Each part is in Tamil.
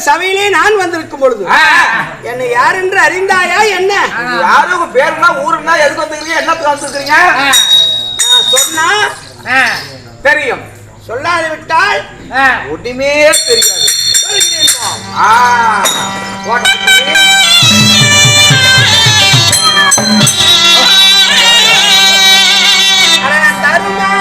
சபையிலே நான் வந்திருக்கும் பொழுது என்னை யார் என்று அறிந்தாயா என்ன? யாரும் பேருனா ஊருன்னா எதுக்கு வந்துக்கிறீங்க, என்னத்துக்கு வந்துக்கிறீங்க? நான் சொன்னா தெரியும், சொல்லாது விட்டால் ஒண்ணுமே தெரியாது. தருமா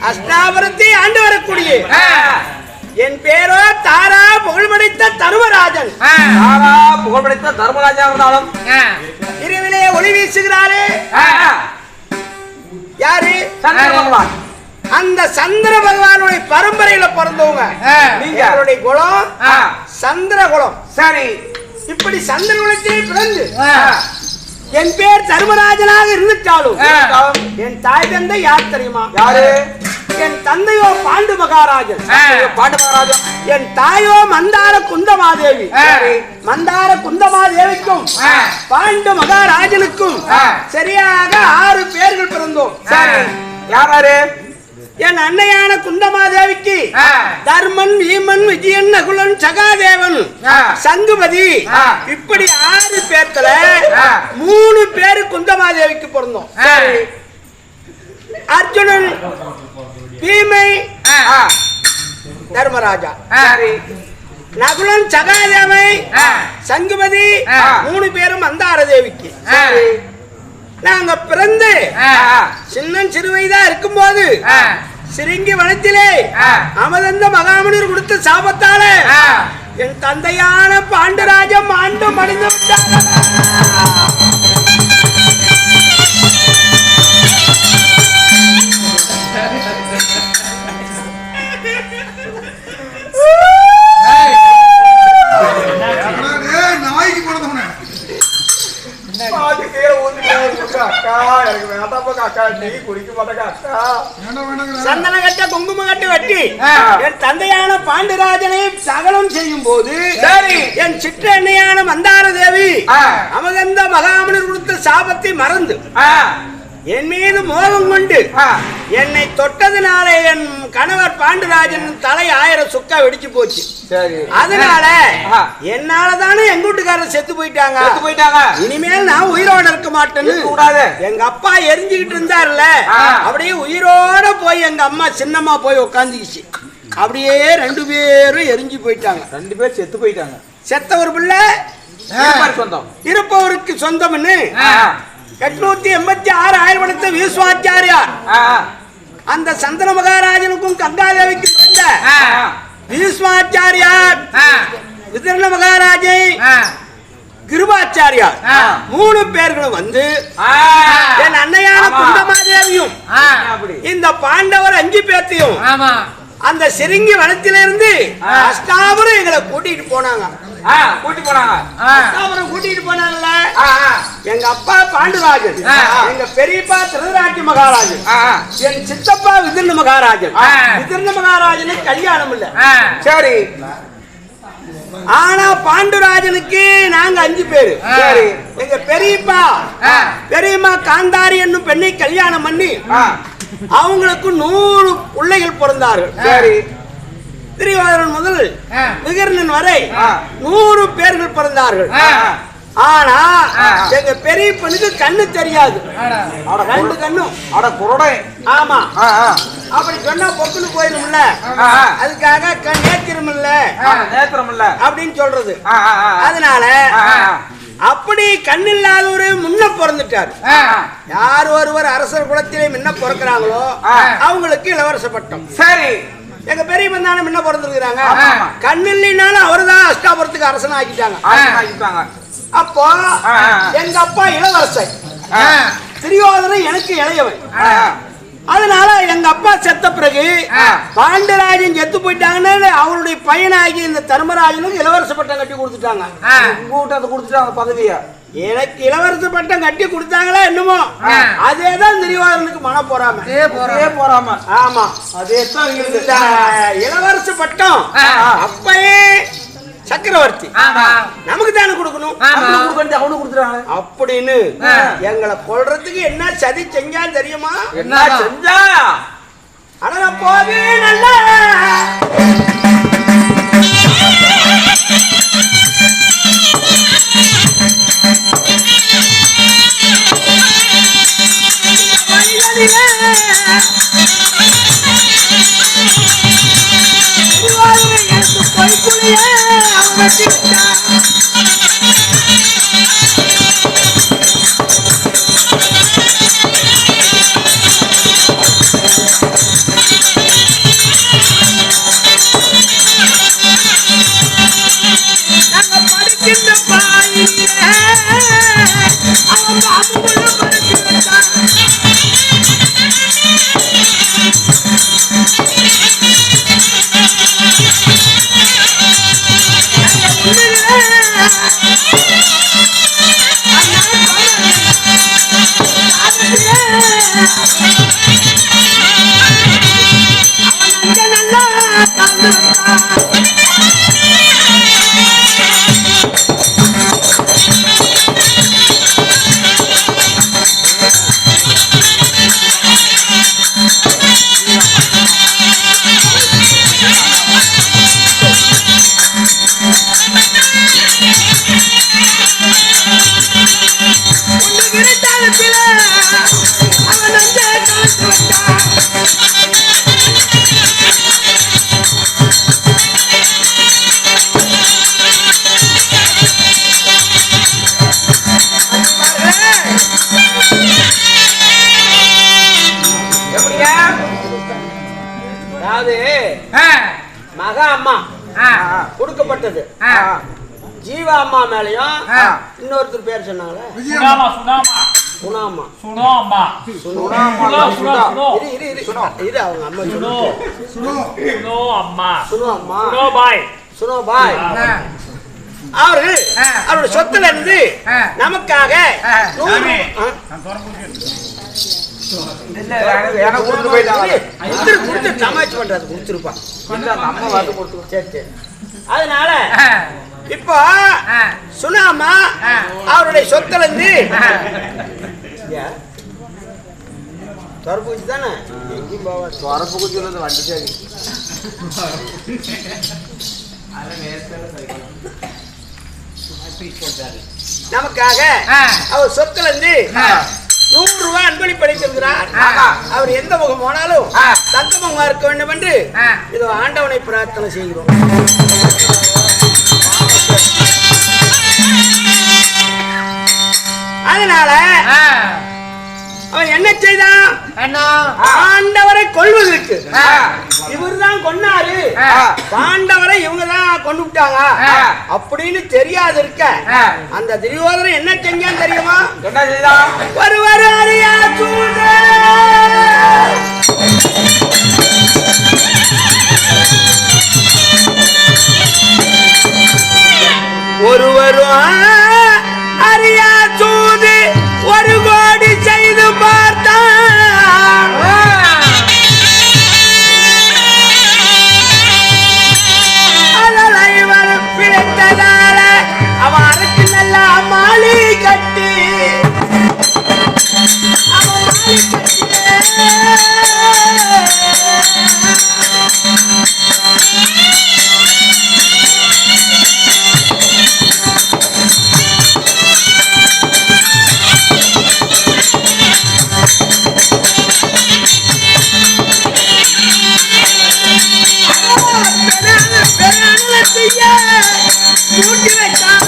அஷ்டாபுரத்தை ஆண்டு வரக்கூடிய என் பேரோ தாரா புகழ்படைத்த தர்மராஜன். தாரா புகழ்படைத்த தர்மராஜா இருந்தாலும் இரவிலே ஒளி வீசுகிறாரே யாரு? சந்திர பகவான். அந்த சந்திர பகவானுடைய பரம்பரையில பிறந்தவங்க நீங்களுடைய குலம் சந்திர குலம். சரி, இப்படி சந்திர குலத்திலே பிறந்து என் பேர் தர்மராஜனாக இருந்துட்டாலும் என் தாய் தந்தை யார் தெரியுமா? யாரு? என் தந்தையோ பாண்டு மகாராஜன். பாண்டு மகாராஜன். என் தாயோ மந்தார குந்தமாதேவி. மந்தார குந்தமாதேவிக்கும் பாண்டு மகாராஜனுக்கும் சரியாக 6 பேர்கள் பிறந்தோம். யாரு? என் அன்னையான குந்தமாதேவிக்கு தர்மன், வீமன், விஜயன், நகுலன், சகாதேவன், சங்குபதி இப்படி 6 பேர்த்துல 3 பேரு குந்தமாதேவிக்கு பிறந்தோம். அர்ஜுனன், பீமை, தர்மராஜா. நகுலன் சகாதேவை சங்குமதி 3 பேரும் மந்தார தேவிக்கு. நாங்க பிறந்து சின்ன சிறுவைதா இருக்கும் போது சிறுங்கி வனத்திலே அமதந்த மகாமுனிவர் கொடுத்த சாபத்தால என் தந்தையான பாண்டராஜம் ஆண்டு மடிந்து விட்டார். சந்தன கட்ட குங்கும கட்டு வெட்டி என் தந்தையான பாண்டராஜனை சகலம் செய்யும் போது என் சிற்றன்னையான மந்தார தேவி அமதந்த மகாமுனிவர் கொடுத்த சாபத்தை மறந்து என் மீது மோகம் கொண்டு என்னை தொட்டதுனால என் கணவர் பாண்டராஜன் தலை 1000 சுக்கா வெடிச்சு போச்சு. அதனால என்னாலதானே எங்க வீட்டுக்காரர் செத்து போயிட்டாங்க. இனிமேல் நான் உயிரோட இருக்க மாட்டேன்னு எங்க அப்பா எரிஞ்சுக்கிட்டு இருந்தாருல, அப்படியே உயிரோட போய் எங்க அம்மா சின்னம்மா போய் உட்காந்துக்கிச்சு. அப்படியே 2 பேரும் எரிஞ்சு போயிட்டாங்க. 2 பேர் செத்து போயிட்டாங்க. செத்த ஒரு பிள்ளை இருப்பவருக்கு சொந்தம்னு 886 ஆயிரவனத்தை வீசுவாச்சாரியார் அந்த சந்தன மகாராஜனுக்கும் கங்காதேவிக்கும் பிறந்த வீசுவாச்சாரியார் விதர்ண மகாராஜை கிருபாச்சாரியார் 3 பேர்களும் வந்து என் அன்னையான குந்தமாதேவியும் இந்த பாண்டவர் 5 பேர்த்தையும் அந்த சிறுங்கி வனத்திலிருந்து அஷ்டாபுரம் எங்களை கூட்டிட்டு போனாங்க. கூட்டிட்டு போனாங்கல்ல, எங்க அப்பா பாண்டுராஜன், எங்க பெரியப்பா திருதராட்சி மகாராஜன், என் சித்தப்பா விதிர்ண மகாராஜன். விதிர்ண மகாராஜனுக்கு கல்யாணம் இல்ல. சரி, ஆனா பாண்டுராஜனுக்கு நாங்க 5 பேரு. எங்க பெரியம்மா காந்தாரி என்னும் பெண்ணை கல்யாணம் பண்ணி அவங்களுக்கு 100 பிள்ளைகள் பிறந்தார்கள். சரி, திரிவாதரன் முதல் விகர்ணன் வரை 100 பேர்கள் பிறந்தார்கள். ஆனா எங்க பெரிய பெண்ணுக்கு கண்ணு தெரியாது. 2 கண்ணும் ஆமா, அப்படி சொன்னா பொக்குன்னு போயிரும்ல, அதுக்காக நேத்திரம் இல்ல அப்படின்னு சொல்றது. அதனால அப்படி கண்ணில்லாத ஒரு முன்ன பிறந்துட்டார். யார் ஒருவர் அரசர் குலத்திலே முன்ன பிறக்கிறாங்களோ அவங்களுக்கு இளவரச பட்டம். சரி, எங்க பெரிய மந்தான முன்ன பிறந்திருக்கிறாங்க. கண்ணில்லைனாலும் அவருதான் அஷ்டாபுரத்துக்கு அரசன் ஆக்கிட்டாங்க. அப்போ எங்க அப்பா இளவரசன், துரியோதனன் எனக்கு இளையவன். அதனால எங்க அப்பா செத்த பிறகு பாண்டராஜன் செத்து போயிட்டாங்கன்னு அவருடைய பையனாகி இந்த தர்மராஜனுக்கு இளவரச பட்டம் கட்டி கொடுத்துட்டாங்க. கொடுத்துட்டாங்க பதவியா. எனக்கு இளவரச பட்டம் கட்டி கொடுத்தாங்களா என்னமோ, அதேதான் துரியோதனனுக்கு மன போறாம. ஆமா, அதேதான் இளவரச பட்டம் அப்பயே சக்கரவர்த்தி நமக்கு தானே கொடுக்கணும் அப்படின்னு எங்களை கொல்றதுக்கு என்ன சதி செஞ்சா தெரியுமா? என்ன செஞ்சா? ஆனா போது நல்ல அதாவது மகா அம்மா கொடுக்கப்பட்டது ஜீவா அம்மா மேலயும் இன்னொருத்தர் பேர் சொன்னாங்களே இது அவங்க அம்மா அவர்கள் அவருடைய சொத்துல இருந்து நமக்காக சமாளிச்சு பண்றது கொடுத்துருப்பான். அதனால இப்போ சுனாமா அவருடைய சொத்துல இருந்து தொரப்புக்குச்சி தானே எங்கேயும் போவா தொரப்புக்குச்சி வண்டி சரி நமக்காக அவர் சொத்துல இருந்து 100 ரூபாய் அன்பளிப்பு அளித்திருக்கிறார். அவர் எந்த முகம் போனாலும் தங்க முகமா இருக்க வேண்டும் என்று இதோ ஆண்டவனை பிரார்த்தனை செய்கிறோம். அதனால அவன் என்ன செய்தான்? பாண்டவரை கொல்வதற்கு இவர் தான் கொன்னாரு, பாண்டவரை இவங்க தான் கொண்டு விட்டாங்க அப்படின்னு தெரியாது இருக்க அந்த துரியோதனன் என்ன செஞ்சான் தெரியுமா? ஒருவர் அறியா ஒருவரும் அறியா சூது ஒரு கோடி செய்து பார்த்தான். அதனை பிழைத்ததால அவனுக்கு நல்ல மாலை கட்டி கூட்டி வைத்தான்.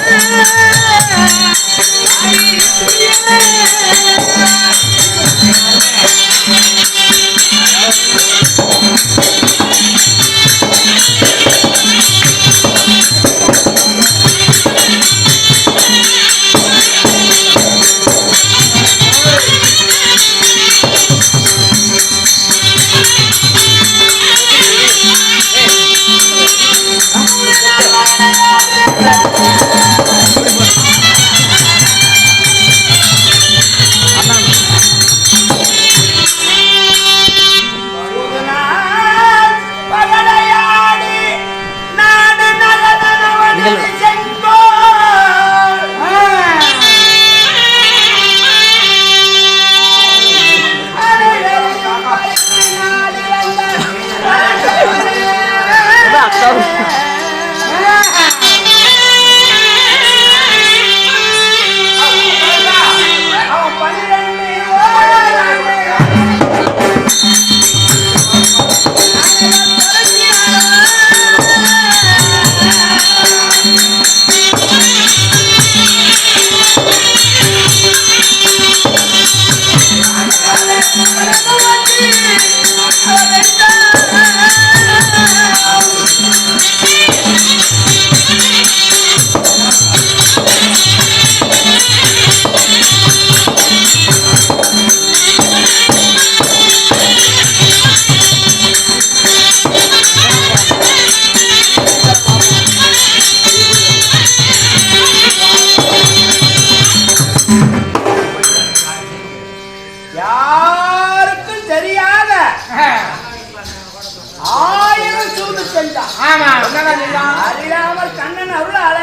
அறியாமல் கண்ணன் அருளால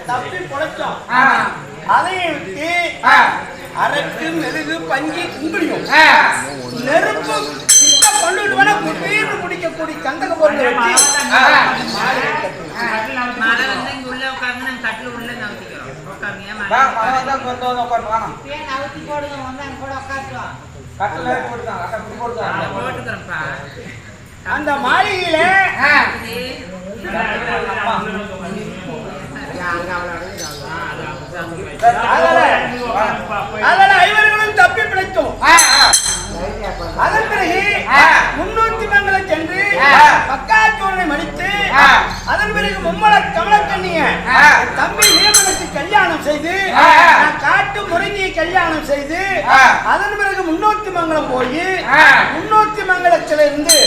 தப்பி பொழைச்சோம். அதையை விட்டு அரக்கு மெழுகு பஞ்சு கும்பிடியும் நெருப்பு கொண்டுட்டு வேணா குப்பீர்னு குடிக்கக்கூடிய கந்தக பொருளை வச்சு அந்த மாளிகையில ஐவர்களும் தப்பி பிழைத்தோம். அதன் பிறகு 300 மங்கலம் சென்று தம்பி நீலனுக்கு கல்யாணம் செய்து காட்டு முருங்கியை கல்யாணம் செய்து அதன் பிறகு முன்னோக்கி மங்கலம் போய் முன்னோக்கி மங்கலத்திலிருந்து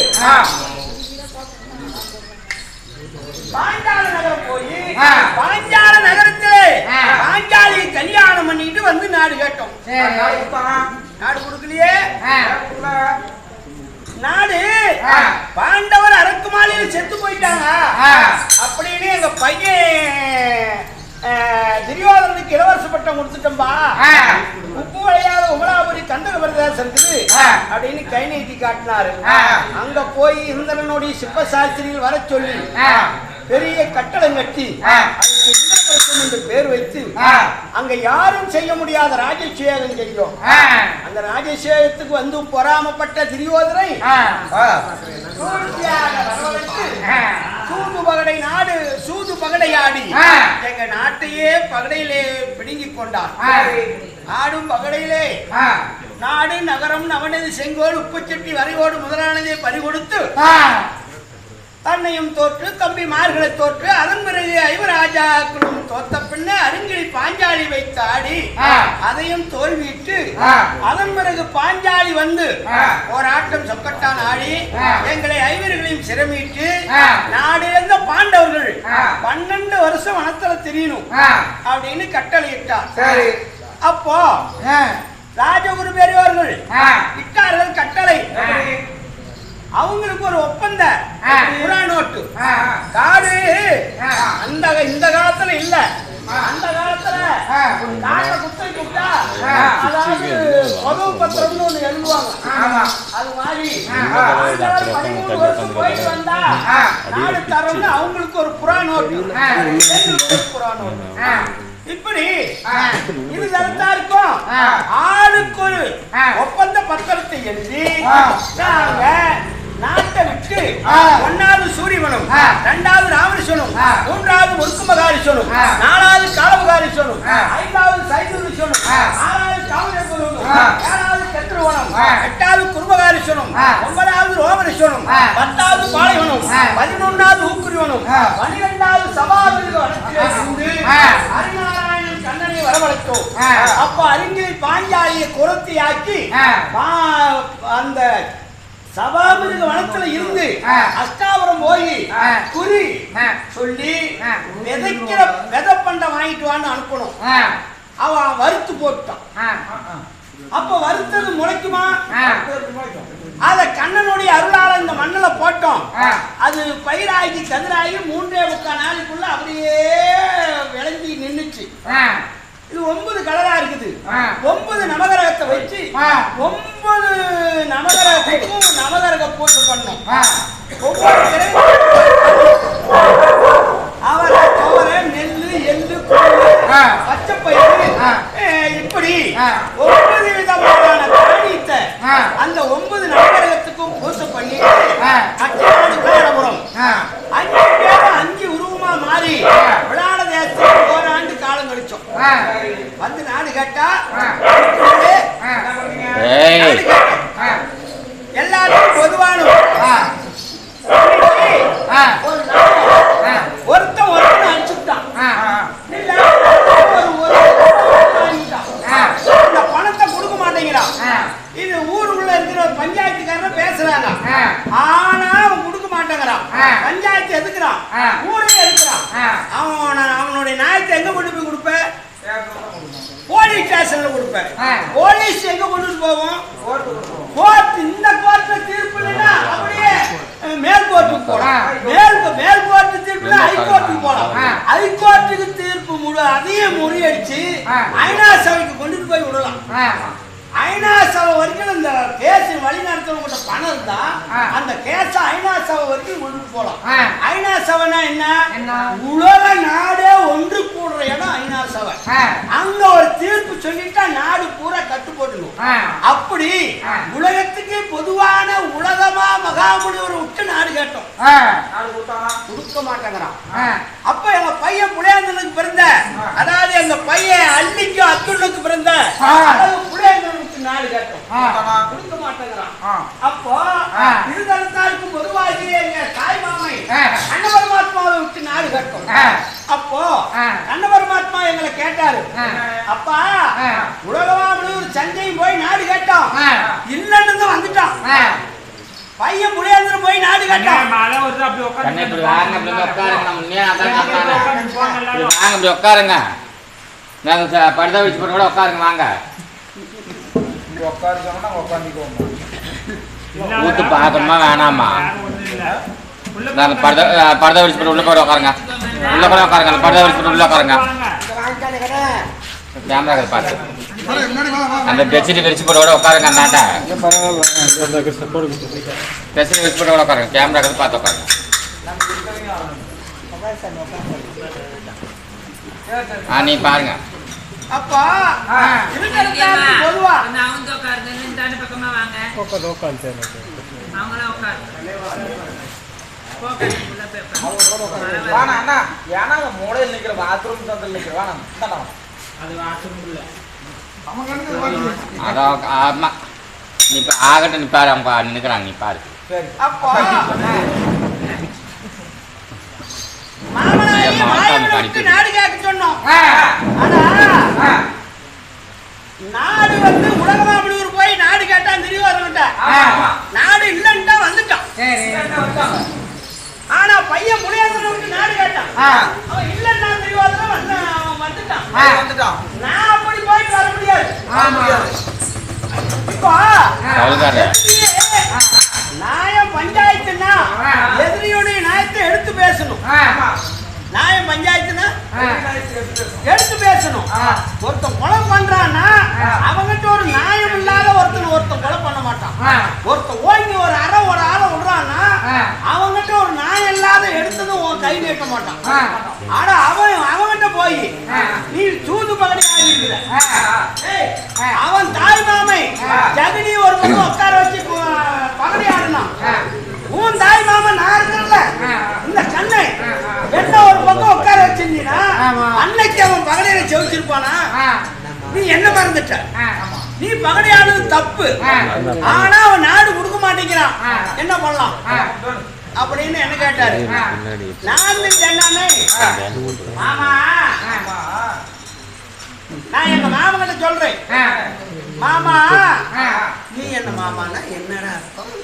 பாஞ்சால நகரம் போய் பாஞ்சால நகரத்திலே பாஞ்சாலியை கல்யாணம் பண்ணிட்டு வந்து நாடு கேட்டோம். நாடு கொடுக்கலையே. நாடு பாண்டவர் அரக்குமாளியில் செத்து போயிட்டாங்க அப்படின்னு எங்க பையன் துரியோதனுக்கு இளவரச பட்டம் கொடுத்துட்டோம்பா. உப்பு விளையாத உமலாபுரி கந்தக பிரதேசத்துக்கு அப்படின்னு கை நீட்டி காட்டினாரு. அங்க போய் இந்திரனுடைய சிப்பசாஸ்திரியில் வர சொல்லி பெரிய கட்டடம் கட்டி என்று பேர் வைத்து அங்க யாரும் செய்ய முடியாத ராஜசேகம் செய்யும். அந்த ராஜசேகத்துக்கு வந்து பொறாமப்பட்ட துரியோதனை சூது பகடை நாடு சூது பகடையாடி எங்க நாட்டையே பகடையிலே பிடுங்கிக் கொண்டார். நாடும் பகடையிலே நாடு நகரம் நவநதி செங்கோடு உப்புச்சட்டி வரைவோடு முதலானதை பறிகொடுத்து தன்னையும் தோற்று தம்பி மார்களை தோற்று அதன் பிறகு ஐவராஜாக்களும் தோத்த பின்ன அருங்கிலி பாஞ்சாலி வைத்து ஆடி அதையும் தோல்விட்டு அதன் பிறகு பாஞ்சாலி வந்து போராட்டம் சொக்கட்டான் ஆடி எங்களை ஐவர்களையும் சிரமிட்டு நாடிருந்த பாண்டவர்கள் 12 வருஷம் வனத்துல தெரியணும் அப்படின்னு கட்டளையிட்டார். அப்போ ராஜகுரு பெரியவர்கள் இட்டார்கள் கட்டளை. அவங்களுக்கு ஒரு ஒப்பந்த புறாநோட்டு காடு இந்த காலத்துல இல்ல. அந்த காலத்துல காட்டை குத்தை கூப்பிட்டா அதாவது உதவு பத்திரம்னு ஒண்ணு எழுதுவாங்க. அது மாதிரி 13 வருஷம் போயிட்டு வந்தா நாடு தரம்னு அவங்களுக்கு ஒரு புறாநோட்டு புறாநோட்டு. இப்படி இது இருக்கும். ஆளுக்கு ஒரு ஒப்பந்த பத்திரத்தை எழுதி நாங்க நாட்டை விட்டு 1வது சூரியவனம் 2வது ராமரிசனம் 3வது முருக்குமகாரிசனம் 4வது காலமகாரிசனம் 5வது சைதுரிசனம் 6வது காமரேஸ்வரம் 7வது சத்ருவனம் 8வது குருமகாரிசனம் 9வது ரோமரிசனம் 10வது பாலைவனம் 11வது ஊக்குரிவனம் 12வது சபாபதி வனத்திலிருந்து ஹரிநாராயணன் கண்ணனை வரவழைத்தோம். அப்ப அறிஞரை பாஞ்சாலியை குரத்தியாக்கி அந்த சபாபதி வனத்துல இருந்து அஷ்டாபுரம் போய் குறி சொல்லி விதைக்கிற விதை பண்டை வாங்கிட்டு வான்னு அனுப்பணும். அவன் வறுத்து போட்டான். அப்ப வறுத்தது முளைக்குமா? அத கண்ணனுடைய அருளால இந்த மண்ணில போட்டோம். அது பயிராகி கதிராகி 3.25 நாளைக்குள்ள அப்படியே விளைஞ்சி நின்னுச்சு. இது 9 கலரா இருக்குது. 9 நவகிரகத்தை வச்சு 9 நவகிரகத்துக்கும் நவகிரக பூஜை பண்ணோம். அவரை தவற நெல்லு எள்ளு பச்சை பயிறு இப்படி 9 விதமான தானியத்தை அந்த 9 நவகிரகத்துக்கும் பூஜை பண்ணி அச்சநாடு விளையாடபுரம் 5 பேரும் 5 உருவமா மாறி விளையாட தேசத்துக்கு 1 ஆண்டு காலம் கழிச்சோம். வந்து நாடு கேட்டா எல்லாருக்கும் பொதுவான ஒருத்தன் அனுப்பிச்சுட்டான். இந்த பணத்தை கொடுக்க மாட்டேங்கிறான். இது ஊருக்குள்ள இருக்கிற பஞ்சாயத்துக்காரன் பேசுறாங்க. ஆனா அவன் கொடுக்க மாட்டேங்கிறான். பஞ்சாயத்து எதுக்குறான், ஊரே எதுக்குறான். அவனுடைய நியாயத்தை எங்க கொண்டு போய் கொடுப்ப? போலீஸ் ஸ்டேஷன்ல கொடுப்பேன். போலீஸ் எங்க கொண்டு போவோம்? கோர்ட். இந்த கோர்ட்ல தீர்ப்பு இல்லைன்னா அப்படியே மேல் கோர்ட்டுக்கு போலாம். மேல் கோர்ட்டு தீர்ப்பு ஹைகோர்ட்டுக்கு போலாம். ஹைகோர்ட்டுக்கு தீர்ப்பு அதையும் முறியடிச்சு ஐநா சபைக்கு கொண்டு போய் விடலாம். ஐநா சபை வரைக்கும் இந்த கேஸ் வழி நடத்தவங்க பணம் இருந்தா அந்த கேஸ ஐநா சபை வரைக்கும் கொண்டு போலாம். ஐநா சபைனா என்ன? உலக நாடே ஒன்று கூடுற இடம் ஐநா சபை. அங்க ஒரு தீர்ப்பு சொல்லிட்டா நாடு பூரா கட்டு போட்டுடும். அப்படி உலகத்துக்கு பொதுவான உலகமா மகாமுனிவர் விட்டு நாடு கேட்டோம். கொடுக்க மாட்டேங்கிறான். அப்ப எங்க பையன் புளியாந்தனுக்கு பிறந்த, அதாவது எங்க பையன் அள்ளிக்கு அத்துள்ளுக்கு பிறந்த புளியாந்தனுக்கு நாடு கேட்டோம். கொடுக்க மாட்டேங்கிறான். அப்போ இருதரத்தாருக்கு பொதுவாகி எங்க தாய் மாமை அன்னபரமாத்மாவை விட்டு நாடு கேட்டோம். அப்போ கேட்டாரு. அப்பா உலகமாமனூர் சந்தையும் போய் நாடு கேட்டோம், இல்லன்னு வந்துட்டான். பையன் புளியாந்திரம் போய் நாடு கேட்டான். உட்காருங்க, நாங்க படுதா வச்சு போட்டு கூட உட்காருங்க. வாங்க ஊத்து பார்க்கணுமா வேணாமா? நாங்க படுதா வச்சு போட்டு உள்ள போய் உட்காருங்க. உள்ள கூட உட்காருங்க. படுதா வச்சு போட்டு உள்ள உட்காருங்க. கேமரா பார்த்து அந்த பெட்ஷீட் விரிச்சு போட்டு கூட உட்காருங்க. அண்ணாட்ட பெட்ஷீட் விரிச்சு போட்டு கூட உட்காருங்க. கேமரா பார்த்து உட்காருங்க. நீ பாருங்க. அப்பா பொதுவா மூலையில் நிக்கிற பாத்ரூம் தந்தில் நிக்கிற ஆமா நீ ஆகட்டும். நீ பாரு, அவங்க நினைக்கிறாங்க. நீ பாரு. நாடு கேட்க சொன்னோம். நாடு வந்து உலகமாமனூர் போய் நாடு கேட்டா தெரியும். நாடு இல்லன்னுட்டா வந்துட்டான். ஆனா பையன் முளையாந்திரம் விட்டு நாடு கேட்டான். அவன் இல்லன்னா தெரியும் வந்துட்டான். நான் அப்படி போயிட்டு வர முடியாது. இப்போ நியாயம் பஞ்சாயத்துனா எதிரியுடைய நியாயத்தை எடுத்து பேசணும். நியாயம் பஞ்சாயத்துனா எடுத்து பேசணும். ஒருத்தன் கொலை பண்றான்னா அவங்கிட்ட ஒரு நியாயம் இல்லாத ஒருத்தன் கொலை பண்ண மாட்டான். ஒருத்தன் ஓங்கி ஒரு ஆளை விடுறான்னா அவங்கிட்ட ஒரு நியாயம் இல்லாத எடுத்ததும் உன் கை நீட்ட மாட்டான். ஆனா அவங்கிட்ட போய் நீ சூது பகடி ஆகிருக்கிற. அவன் தாய் மாமை ஜெகனி ஒரு பக்கம் உட்கார வச்சு பகடி ஆடுனான். உன் தாய் மாமன் நான் இருக்கல இந்த கண்ணை என்ன ஒரு பக்கம் உட்கார வச்சிருந்தீனா அன்னைக்கு அவன் பகடையில செவிச்சிருப்பானா? நீ என்ன மறந்துட்ட? நீ பகடையானது தப்பு. ஆனா அவன் நாடு கொடுக்க மாட்டேங்கிறான். என்ன பண்ணலாம் அப்படின்னு என்ன கேட்டாரு. நான் சொன்னானே மாமா, நான் எங்க மாமா கிட்ட சொல்றேன். மாமா நீ என்ன மாமானா என்னடா அர்த்தம்?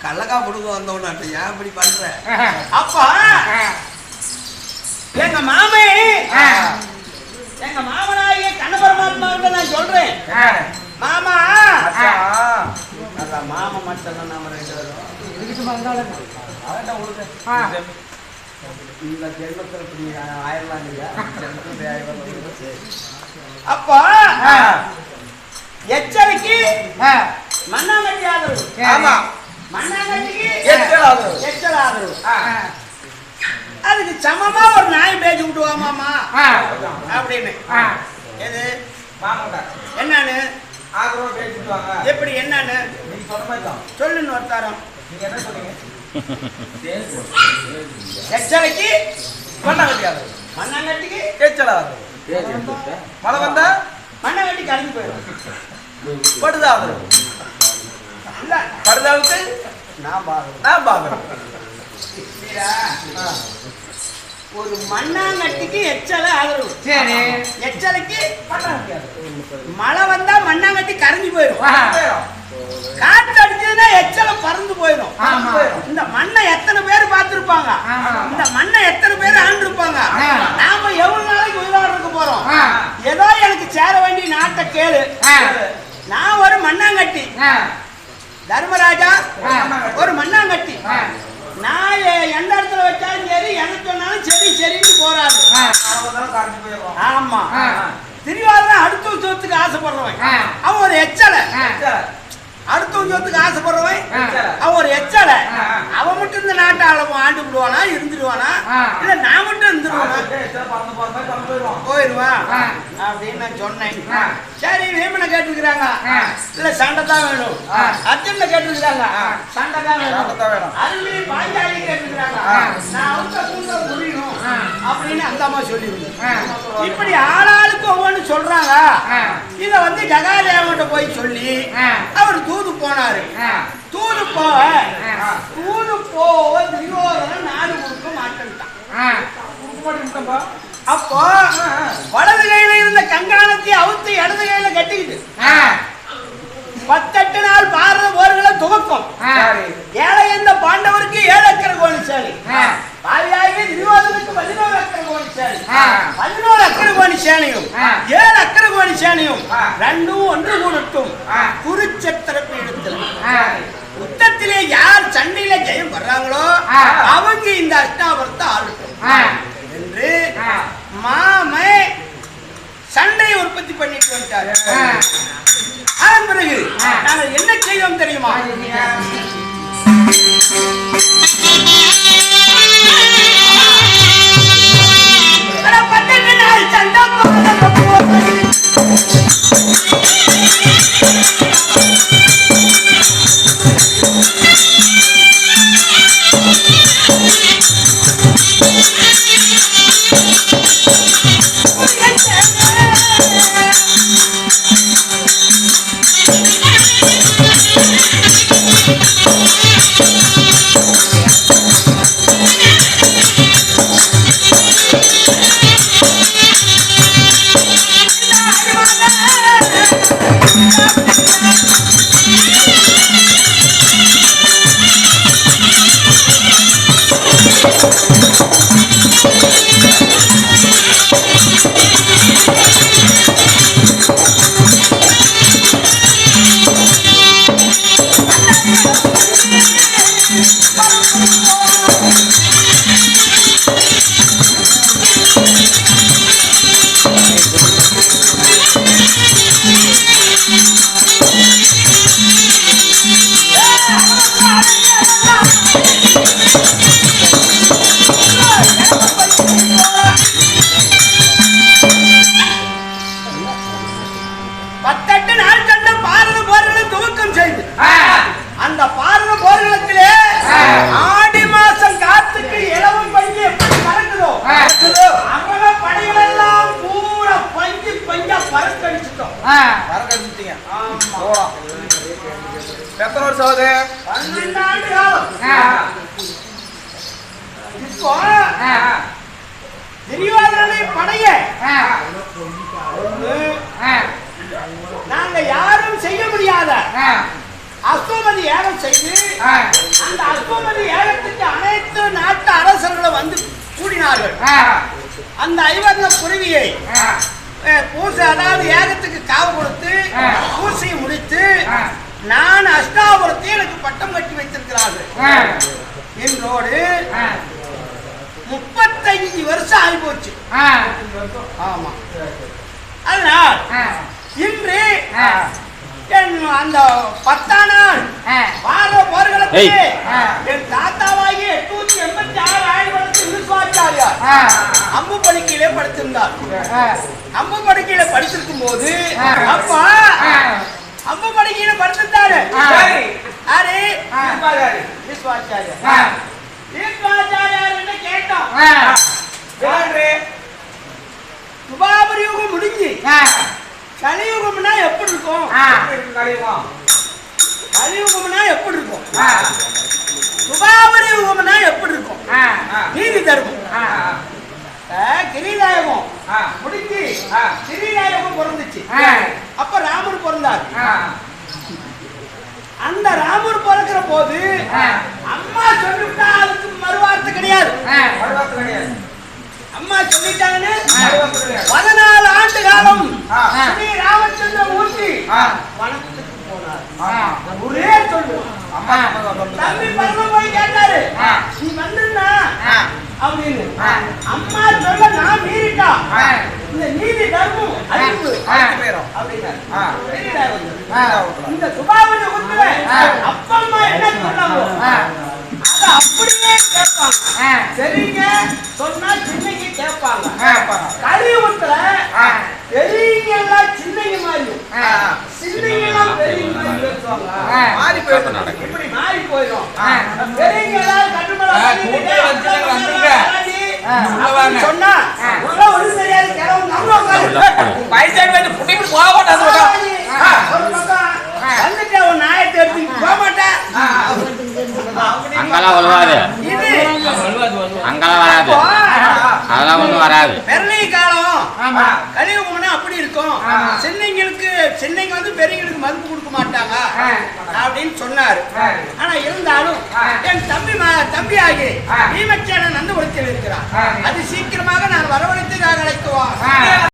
கள்ளக்கா கொடுக்க வந்தவன ஏன் இப்படி பண்ற? அப்பா எங்க மாமே எங்க மாமனாகிய கண்ணபரமாத்மாவிட்ட நான் சொல்றேன். மாமா மாமா மட்டும் தான் நாம ரெண்டு பேரும் இந்த ஜென்மத்தில் இப்படி ஆயிரலாம் இல்லையா? அப்போ எச்சரிக்கை மண்ணாங்கட்டி ஆதரவு. ஆமா, மண்ணாங்கட்டிக்கு எச்சல் ஆதரவு. அதுக்கு சமமா ஒரு நாய் பேச்சு விட்டுவா மாமா அப்படின்னு. எது என்னன்னு எப்படி என்னன்னு சொல்லுன்னு ஒருத்தாரம். எச்சரிக்கை மண்ணாங்கட்டி ஆதரவு. மண்ணாங்கட்டிக்கு எச்சல் ஆதரவு. மழை வந்தா மண்ணாங்கட்டி கரைஞ்சு போயிடும். படுதாவது இல்ல, படுதாவுக்கு நான் பாக்குறேன். ஒரு மண்ணாங்கட்டிக்கு எச்சல ஆதரவு. சரி, எச்சலுக்கு மழை வந்தா மண்ணாங்கட்டி கரைஞ்சு போயிடும். காற்று அடிச்சதுன்னா எச்சல பறந்து போயிடும். இந்த மண்ணை எத்தனை பேர் பார்த்திருப்பாங்க? இந்த மண்ணை எத்தனை பேர் ஆண்டிருப்பாங்க? நாம எவ்வளவு நாளைக்கு உயிரோடு இருக்க போறோம்? ஏதோ எனக்கு சேர வேண்டிய நாட்டை கேளு. நான் ஒரு மண்ணாங்கட்டி, தர்மராஜா ஒரு மண்ணாங்கட்டி. நான் எந்த இடத்துல வச்சாலும் சரி, எனக்கு சொன்னாலும் சரி சரின்னு போறாரு. ஆமா, திருவாரூர் அடுத்த சொத்துக்கு ஆசைப்படுறவன் அவன் ஒரு எச்சலை. அடுத்த சொத்துக்கு ஆசைப்படுறவன் அவன் ஒரு எச்சலை. அவன் மட்டும் இந்த நாட்டை ஆண்டு விடுவானா, இருந்துடுவானா? இல்ல நான் மட்டும் இருந்துருவானா? போயிடுவான் அப்படின்னு நான் சொன்னேன். சரி, வேமனை கேட்டுருக்கிறாங்க. இல்ல சண்டை தான் வேணும். அர்ஜுன கேட்டுருக்கிறாங்க, சண்டை தான் வேணும். அருளி பாஞ்சாலி கேட்டுருக்கிறாங்க, நான் அவங்க புரியணும் அப்படின்னு அந்த அம்மா சொல்லிடுங்க. இப்படி ஆளாளுக்கு ஒவ்வொன்று சொல்றாங்க. இத வந்து ஜகாதேவன்கிட்ட போய் சொல்லி அவர் தூது போனாரு. தூது போக துரியோதனன் நாடு கொடுக்க மாட்டேன்ட்டான். அப்போ வலது கையில இருந்த கங்காணத்தை அவுத்து இடது கையில கட்டிக்கிட்டு 18 நாள் பாரத போர்களை துவக்கம். ஏழை எந்த பாண்டவருக்கு 7 அக்கரை கோணிசாலி, பாரியாகி துரியோதனுக்கு 11 அக்கரை கோணிசாலி, 11 அக்கரை கோணிசாலியும் 7 அக்கரை கோணிசாலியும் ரெண்டும் ஒன்று கூடட்டும் குருச்சத்திர பீடத்தில் யுத்தத்திலே யார் சண்டையில ஜெயம் வர்றாங்களோ அவங்க இந்த அஷ்டாபுரத்தை ஆளட்டும் என்று மாமை சண்டையை உற்பத்தி பண்ணிட்டு வந்துட்டாரு. அதன் பிறகு நாங்கள் என்ன செய்தோம் தெரியுமா? நாங்க யாரும் செய்ய முடியாத அஸ்வமதி யாகம் செய்து அந்த அஸ்வமதி யாகத்துக்கு அனைத்து நாட்டு அரசர்களும் வந்து கூடினார்கள். அந்த ஐவர்ண குருவியை பூசை, அதாவது யாகத்துக்கு காவு கொடுத்து பூசையை முடித்து நான் அஷ்டாபுரத்தை எனக்கு பட்டம் கட்டி வைத்திருக்கிறார்கள் என்றோடு 35 வருஷம் ஆகி போச்சு. ஆமா, அதனால் இன்று அந்த 10ஆம் நாள் பாரத போர்களுக்கு என் தாத்தாவாகி 886 ஆயிரத்தி விஸ்வாச்சாரியார் அம்பு படுக்கையிலே படுத்திருந்தார். அம்பு படுக்கையில படிச்சிருக்கும் போது அப்பா அம்பு படுக்கையில படுத்திருந்தாரு. யாரு? விஸ்வாச்சாரியார். விஸ்வாச்சாரியார் கேட்டோம். சுபாபரி யுகம் முடிஞ்சு கலியுகம்னா எப்படி இருக்கும்? கலியுகம்னா எப்படி இருக்கும்? சுபாபரி யுகம்னா எப்படி இருக்கும்? நீதி தர்மம் கிரிதாயகம் முடிஞ்சு கிரிதாயகம் பிறந்துச்சு. அப்ப ராமர் பிறந்தார். அந்த ராமர் பிறக்கிற போது அம்மா சொல்லிவிட்டா அதுக்கு மறுவார்த்தை கிடையாது. அம்மா சொல்லிட்டாங்கன்னு 14 ஆண்டு காலம் ஸ்ரீ ராமச்சந்திர மூர்த்தி வனத்துக்கு போனார். ஒரே சொல்லு தம்பி பரம போய் கேட்டாரு, நீ வந்துருந்தா அப்படின்னு. அம்மா சொல்ல நான் மீறிட்டா இந்த நீதி தர்மம் அழிவு அப்படின்னா இந்த சுபாவனை உத்துல அப்பா அம்மா என்ன சொன்னாங்க அத அப்படியே கேட்பாங்க. சரிங்க சொன்னா சின்னைக்கு கேட்பாங்க. கலியுகத்துல பெரியங்க எல்லாம் சின்னைங்க மாதிரி, சின்னைங்க எல்லாம் பெரியங்க மாதிரி பேசுவாங்க. மாறி போயிடும், இப்படி மாறி போயிடும். பெரியங்க எல்லாம் கட்டுமலை சொன்னா ஒன்றும் தெரியாது. கிளம்பு நம்ம வயசாக புட்டி போக வலுவாது இது அங்கெல்லாம் வராது அதெல்லாம் ஒண்ணும் வராது பெருளை காலம் கலியுகம்னா அப்படி இருக்கும். சின்னங்க வந்து பெரியங்களுக்கு மதிப்பு கொடுக்க மாட்டாங்க அப்படின்னு சொன்னாரு. ஆனா இருந்தாலும் என் தம்பி ஆகி பீமச்சேனன் நந்தபுரத்தில் இருக்கிறான். அது சீக்கிரமாக நான் வரவழைத்து அழைக்குவான்.